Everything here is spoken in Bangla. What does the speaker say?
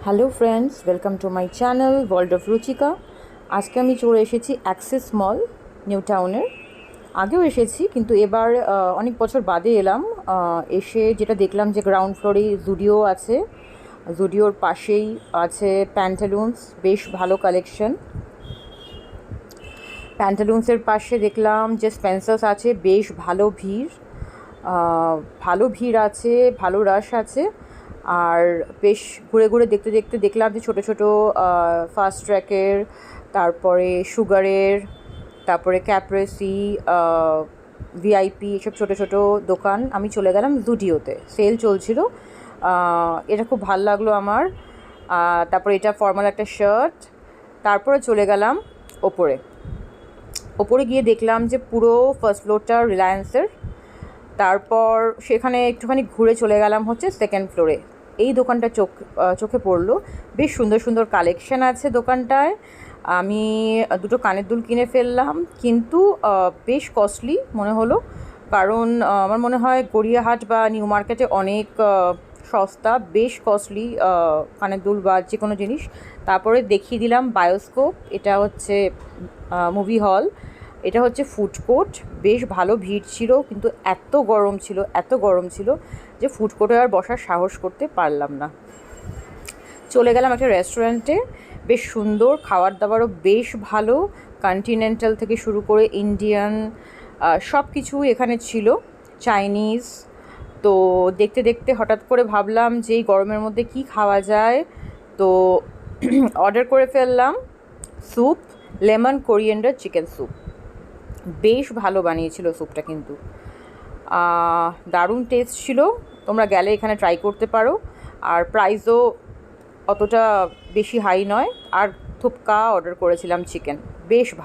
Hello friends, welcome to my channel world of Ruchika. আজকে আমি চলে এসেছি অ্যাক্সিস মল, নিউ টাউনের। আগেও এসেছি, কিন্তু এবার অনেক বছর বাদে এলাম। এসে যেটা দেখলাম যে গ্রাউন্ড ফ্লোরেই জুডিও আছে, জুডিওর পাশেই আছে প্যান্টালুন্স, বেশ ভালো কালেকশন। প্যান্টালুন্সের পাশে দেখলাম যে স্পেন্সার্স আছে, বেশ ভালো ভিড় আছে, ভালো রাশ আছে। আর বেশ ঘুরে ঘুরে দেখতে দেখতে দেখলাম যে ছোটো ছোটো ফাস্ট ট্র্যাকের, তারপরে সুগারের, তারপরে ক্যাপ্রেসি, ভিআইপি, এসব ছোটো ছোটো দোকান। আমি চলে গেলাম জুডিওতে, সেল চলছিল। এটা খুব ভালো লাগলো আমার। তারপরে এটা ফর্মাল একটা শার্ট। তারপরে চলে গেলাম ওপরে গিয়ে দেখলাম যে পুরো ফার্স্ট ফ্লোরটা রিলায়েন্সের। তারপর সেখানে একটুখানি ঘুরে চলে গেলাম হচ্ছে সেকেন্ড ফ্লোরে। এই দোকানটা চোখে পড়লো, বেশ সুন্দর সুন্দর কালেকশন আছে দোকানটায়। আমি দুটো কানের দুল কিনে ফেললাম, কিন্তু বেশ কস্টলি মনে হলো। কারণ আমার মনে হয় গড়িয়াহাট বা নিউ মার্কেটে অনেক সস্তা, বেশ কস্টলি কানের দুল বা যে কোনো জিনিস। তারপরে দেখিয়ে দিলাম বায়োস্কোপ, এটা হচ্ছে মুভি হল। এটা হচ্ছে ফুড কোর্ট, বেশ ভালো ভিড় ছিল, কিন্তু এত গরম ছিল যে ফুড কোর্টে আর বসার সাহস করতে পারলাম না। চলে গেলাম একটা রেস্টুরেন্টে, বেশ সুন্দর, খাবার দাবারও বেশ ভালো। কন্টিনেন্টাল থেকে শুরু করে ইন্ডিয়ান সব কিছু এখানে ছিল, চাইনিজ। তো দেখতে দেখতে হঠাৎ করে ভাবলাম যে এই গরমের মধ্যে কী খাওয়া যায়, তো অর্ডার করে ফেললাম soup, lemon coriander chicken soup. বেশ ভালো বানিয়েছিল স্যুপটা, কিন্তু দারুণ টেস্ট ছিল। তোমরা গেলে এখানে ট্রাই করতে পারো। আর প্রাইসও অতটা বেশি হাই নয়। আর থুপকা অর্ডার করেছিলাম চিকেন, বেশ ভালো।